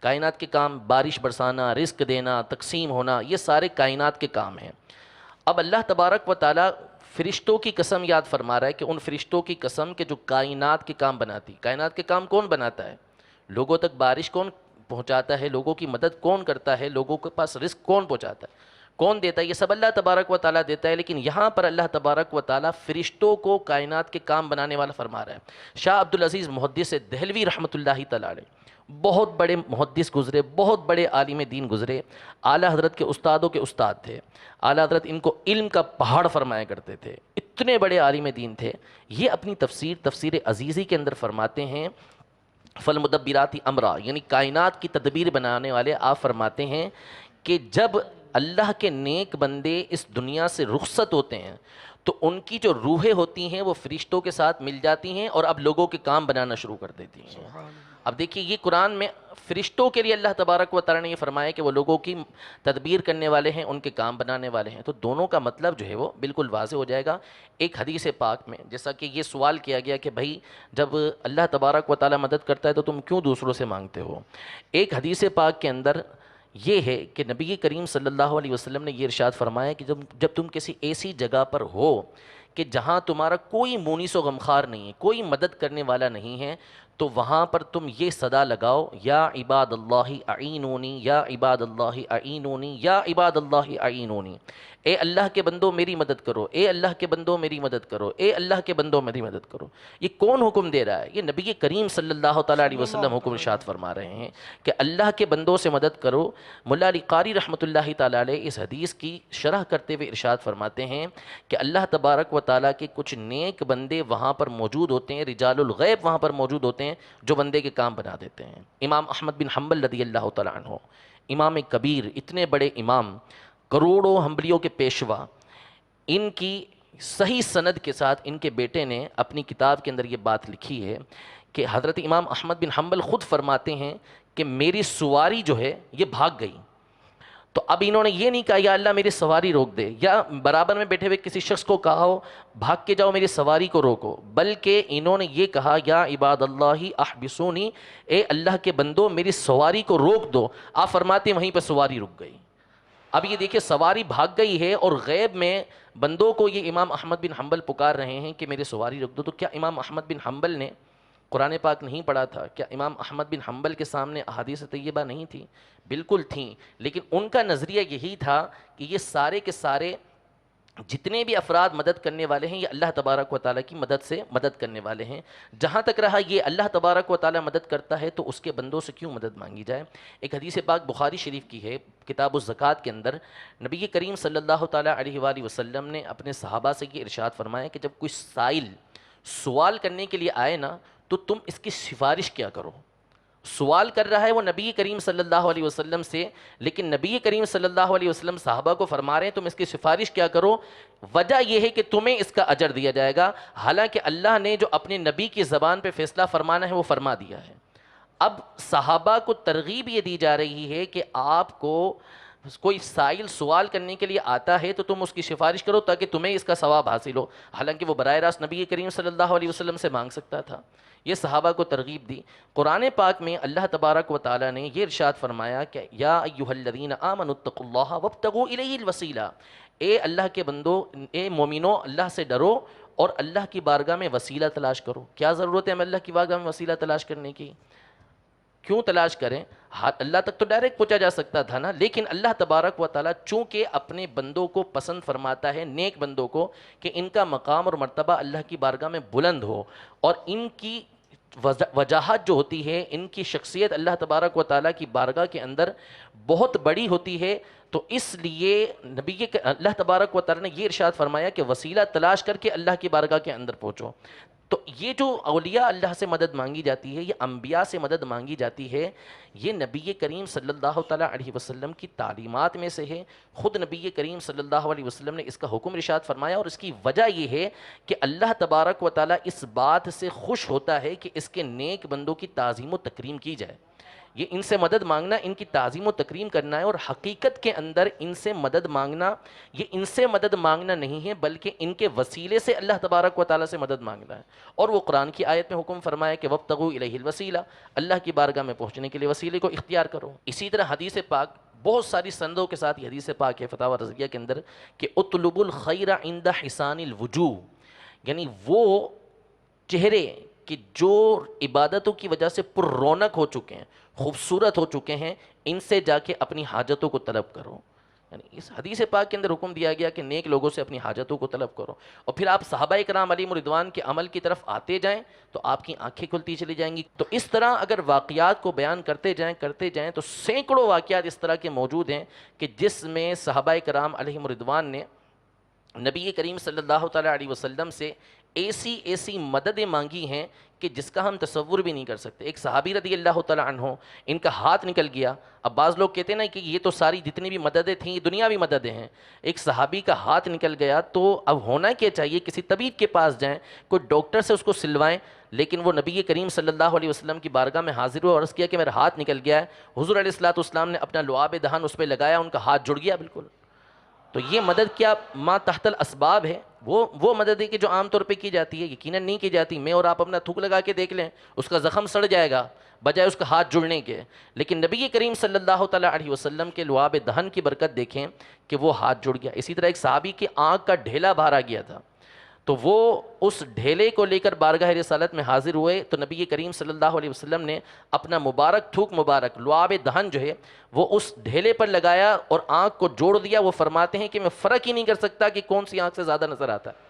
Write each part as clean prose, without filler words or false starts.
کائنات کے کام بارش برسانا، رزق دینا، تقسیم ہونا، یہ سارے کائنات کے کام ہیں۔ اب اللہ تبارک و تعالیٰ فرشتوں کی قسم یاد فرما رہا ہے کہ ان فرشتوں کی قسم کہ جو کائنات کے کام بناتی۔ کائنات کے کام کون بناتا ہے؟ لوگوں تک بارش کون پہنچاتا ہے؟ لوگوں کی مدد کون کرتا ہے؟ لوگوں کے پاس رزق کون پہنچاتا ہے؟ کون دیتا ہے؟ یہ سب اللہ تبارک و تعالیٰ دیتا ہے، لیکن یہاں پر اللہ تبارک و تعالیٰ فرشتوں کو کائنات کے کام بنانے والا فرما رہا ہے۔ شاہ عبدالعزیز محدث دہلوی رحمۃ اللہ تعالیٰ علیہ بہت بڑے محدث گزرے، بہت بڑے عالم دین گزرے، اعلیٰ حضرت کے استادوں کے استاد تھے۔ اعلیٰ حضرت ان کو علم کا پہاڑ فرمایا کرتے تھے، اتنے بڑے عالم دین تھے۔ یہ اپنی تفسیر عزیزی کے اندر فرماتے ہیں فالمدبرات امرا، یعنی کائنات کی تدبیر بنانے والے آپ فرماتے ہیں کہ جب اللہ کے نیک بندے اس دنیا سے رخصت ہوتے ہیں تو ان کی جو روحیں ہوتی ہیں وہ فرشتوں کے ساتھ مل جاتی ہیں اور اب لوگوں کے کام بنانا شروع کر دیتی ہیں۔ اب دیکھیے یہ قرآن میں فرشتوں کے لیے اللہ تبارک و تعالیٰ نے یہ فرمایا کہ وہ لوگوں کی تدبیر کرنے والے ہیں، ان کے کام بنانے والے ہیں، تو دونوں کا مطلب جو ہے وہ بالکل واضح ہو جائے گا۔ ایک حدیث پاک میں جیسا کہ یہ سوال کیا گیا کہ بھائی جب اللہ تبارک و تعالیٰ مدد کرتا ہے تو تم کیوں دوسروں سے مانگتے ہو؟ ایک حدیث پاک کے اندر یہ ہے کہ نبی کریم صلی اللہ علیہ وسلم نے یہ ارشاد فرمایا کہ جب تم کسی ایسی جگہ پر ہو کہ جہاں تمہارا کوئی مونس و غمخوار نہیں ہے، کوئی مدد کرنے والا نہیں ہے، تو وہاں پر تم یہ صدا لگاؤ، یا عباد اللہ اعینونی، یا عباد اللہ اعینونی، یا عباد اللہ اعینونی، اے اللہ کے بندو میری مدد کرو، اے اللہ کے بندو میری مدد کرو، اے اللہ کے بندو میری مدد کرو۔ یہ کون حکم دے رہا ہے؟ یہ نبی کریم صلی اللہ تعالیٰ علیہ وسلم حکم ارشاد فرما رہے ہیں کہ اللہ کے بندوں سے مدد کرو۔ مولا علی قاری رحمۃ اللہ تعالیٰ علیہ اس حدیث کی شرح کرتے ہوئے ارشاد فرماتے ہیں کہ اللہ تبارک و تعالیٰ کے کچھ نیک بندے وہاں پر موجود ہوتے ہیں، رجال الغیب وہاں پر موجود ہوتے ہیں جو بندے کے کام بنا دیتے ہیں۔ امام احمد بن حنبل رضی اللہ تعالیٰ عنہ، امام کبیر، اتنے بڑے امام، کروڑوں حنبلیوں کے پیشوا، ان کی صحیح سند کے ساتھ ان کے بیٹے نے اپنی کتاب کے اندر یہ بات لکھی ہے کہ حضرت امام احمد بن حنبل خود فرماتے ہیں کہ میری سواری جو ہے یہ بھاگ گئی، تو اب انہوں نے یہ نہیں کہا یا اللہ میری سواری روک دے، یا برابر میں بیٹھے ہوئے کسی شخص کو کہا ہو بھاگ کے جاؤ میری سواری کو روکو، بلکہ انہوں نے یہ کہا یا عباد اللہ احبسونی، اے اللہ کے بندو میری سواری کو روک دو۔ آپ فرماتے ہیں وہیں پہ سواری رک گئی۔ اب یہ دیکھیں سواری بھاگ گئی ہے اور غیب میں بندوں کو یہ امام احمد بن حنبل پکار رہے ہیں کہ میری سواری رک دو، تو کیا امام احمد بن حنبل نے قرآن پاک نہیں پڑھا تھا؟ کیا امام احمد بن حنبل کے سامنے احادیث طیبہ نہیں تھیں؟ بالکل تھیں، لیکن ان کا نظریہ یہی تھا کہ یہ سارے کے سارے جتنے بھی افراد مدد کرنے والے ہیں یہ اللہ تبارک و تعالیٰ کی مدد سے مدد کرنے والے ہیں۔ جہاں تک رہا یہ اللہ تبارک و تعالیٰ مدد کرتا ہے تو اس کے بندوں سے کیوں مدد مانگی جائے؟ ایک حدیث پاک بخاری شریف کی ہے، کتاب الزکوٰۃ کے اندر نبی کریم صلی اللہ تعالیٰ علیہ وآلہ وسلم نے اپنے صحابہ سے یہ ارشاد فرمایا کہ جب کوئی سائل سوال کرنے کے لیے آئے نا تو تم اس کی سفارش کیا کرو۔ سوال کر رہا ہے وہ نبی کریم صلی اللہ علیہ وسلم سے، لیکن نبی کریم صلی اللہ علیہ وسلم صحابہ کو فرما رہے ہیں تم اس کی سفارش کیا کرو، وجہ یہ ہے کہ تمہیں اس کا اجر دیا جائے گا، حالانکہ اللہ نے جو اپنے نبی کی زبان پہ فیصلہ فرمانا ہے وہ فرما دیا ہے۔ اب صحابہ کو ترغیب یہ دی جا رہی ہے کہ آپ کو کوئی سائل سوال کرنے کے لیے آتا ہے تو تم اس کی سفارش کرو تاکہ تمہیں اس کا ثواب حاصل ہو، حالانکہ وہ براہ راست نبی کریم صلی اللہ علیہ وسلم سے مانگ سکتا تھا۔ یہ صحابہ کو ترغیب دی۔ قرآن پاک میں اللہ تبارک و تعالیٰ نے یہ ارشاد فرمایا کہ یا ایھا الذین آمنوا اتقوا اللہ وابتغوا الیہ الوسیلہ، اے اللہ کے بندو، اے مومنو اللہ سے ڈرو اور اللہ کی بارگاہ میں وسیلہ تلاش کرو۔ کیا ضرورت ہے ہمیں اللہ کی بارگاہ میں وسیلہ تلاش کرنے کی؟ کیوں تلاش کریں؟ اللہ تک تو ڈائریکٹ پہنچا جا سکتا تھا نا، لیکن اللہ تبارک و تعالیٰ چونکہ اپنے بندوں کو پسند فرماتا ہے، نیک بندوں کو، کہ ان کا مقام اور مرتبہ اللہ کی بارگاہ میں بلند ہو اور ان کی وجاہت جو ہوتی ہے، ان کی شخصیت اللہ تبارک و تعالیٰ کی بارگاہ کے اندر بہت بڑی ہوتی ہے، تو اس لیے اللہ تبارک و تعالیٰ نے یہ ارشاد فرمایا کہ وسیلہ تلاش کر کے اللہ کی بارگاہ کے اندر پہنچو۔ تو یہ جو اولیاء اللہ سے مدد مانگی جاتی ہے، یہ انبیاء سے مدد مانگی جاتی ہے، یہ نبی کریم صلی اللہ تعالیٰ علیہ وسلم کی تعلیمات میں سے ہے۔ خود نبی کریم صلی اللہ علیہ وسلم نے اس کا حکم ارشاد فرمایا، اور اس کی وجہ یہ ہے کہ اللہ تبارک و تعالیٰ اس بات سے خوش ہوتا ہے کہ اس کے نیک بندوں کی تعظیم و تکریم کی جائے۔ یہ ان سے مدد مانگنا ان کی تعظیم و تکریم کرنا ہے، اور حقیقت کے اندر ان سے مدد مانگنا یہ ان سے مدد مانگنا نہیں ہے بلکہ ان کے وسیلے سے اللہ تبارک و تعالیٰ سے مدد مانگنا ہے۔ اور وہ قرآن کی آیت میں حکم فرمایا کہ وَابْتَغُوا إِلَيْهِ الْوَسِيلَةَ، اللہ کی بارگاہ میں پہنچنے کے لیے وسیلے کو اختیار کرو۔ اسی طرح حدیث پاک بہت ساری سندوں کے ساتھ یہ حدیث پاک ہے فتاوی رضویہ کے اندر کہ اطلب الخیر عند حسان الوجوہ، یعنی وہ چہرے کہ جو عبادتوں کی وجہ سے پر رونق ہو چکے ہیں، خوبصورت ہو چکے ہیں، ان سے جا کے اپنی حاجتوں کو طلب کرو۔ یعنی اس حدیث پاک کے اندر حکم دیا گیا کہ نیک لوگوں سے اپنی حاجتوں کو طلب کرو، اور پھر آپ صحابہ کرام علیہم رضوان کے عمل کی طرف آتے جائیں تو آپ کی آنکھیں کھلتی چلی جائیں گی۔ تو اس طرح اگر واقعات کو بیان کرتے جائیں تو سینکڑوں واقعات اس طرح کے موجود ہیں کہ جس میں صحابہ کرام علیہم رضوان نے نبی کریم صلی اللہ تعالیٰ علیہ وسلم سے ایسی مددیں مانگی ہیں کہ جس کا ہم تصور بھی نہیں کر سکتے۔ ایک صحابی رضی اللہ تعالیٰ عنہ، ان کا ہاتھ نکل گیا۔ اب بعض لوگ کہتے ہیں نا کہ یہ تو ساری جتنی بھی مددیں تھیں یہ دنیاوی مددیں ہیں، ایک صحابی کا ہاتھ نکل گیا تو اب ہونا کیا چاہیے، کسی طبیب کے پاس جائیں، کوئی ڈاکٹر سے اس کو سلوائیں، لیکن وہ نبی کریم صلی اللہ علیہ وسلم کی بارگاہ میں حاضر ہوئے اور عرض کیا کہ میرا ہاتھ نکل گیا ہے۔ حضور علیہ الصلوۃ والسلام نے اپنا لعاب دہن اس پہ لگایا، ان کا ہاتھ جڑ گیا بالکل۔ تو یہ مدد کیا ما تحت الاسباب ہے؟ وہ مدد ہے کہ جو عام طور پہ کی جاتی ہے؟ یقیناً نہیں کی جاتی۔ میں اور آپ اپنا تھوک لگا کے دیکھ لیں، اس کا زخم سڑ جائے گا بجائے اس کا ہاتھ جڑنے کے، لیکن نبی کریم صلی اللہ تعالیٰ علیہ وسلم کے لعاب دہن کی برکت دیکھیں کہ وہ ہاتھ جڑ گیا۔ اسی طرح ایک صحابی کی آنکھ کا ڈھیلا باہر آ گیا تھا، تو وہ اس ڈھیلے کو لے کر بارگاہ رسالت میں حاضر ہوئے تو نبی کریم صلی اللہ علیہ وسلم نے اپنا مبارک تھوک مبارک لعاب دہن جو ہے وہ اس ڈھیلے پر لگایا اور آنکھ کو جوڑ دیا۔ وہ فرماتے ہیں کہ میں فرق ہی نہیں کر سکتا کہ کون سی آنکھ سے زیادہ نظر آتا ہے۔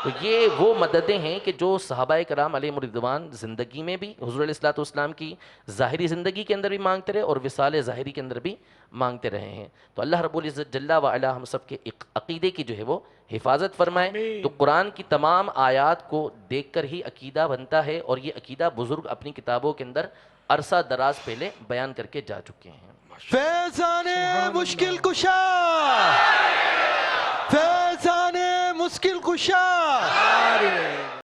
تو یہ وہ مددیں ہیں کہ جو صحابہ کرام علیہم رضوان زندگی میں بھی حضور علیہ الصلوۃ والسلام کی ظاہری زندگی کے اندر بھی مانگتے رہے اور وصال ظاہری کے اندر بھی مانگتے رہے ہیں۔ تو اللہ رب العزت جل وعلا ہم سب کے عقیدے کی جو ہے وہ حفاظت فرمائے۔ تو قرآن کی تمام آیات کو دیکھ کر ہی عقیدہ بنتا ہے، اور یہ عقیدہ بزرگ اپنی کتابوں کے اندر عرصہ دراز پہلے بیان کر کے جا چکے ہیں۔ فیضان مشکل کشا، فیضان مشکل کشا۔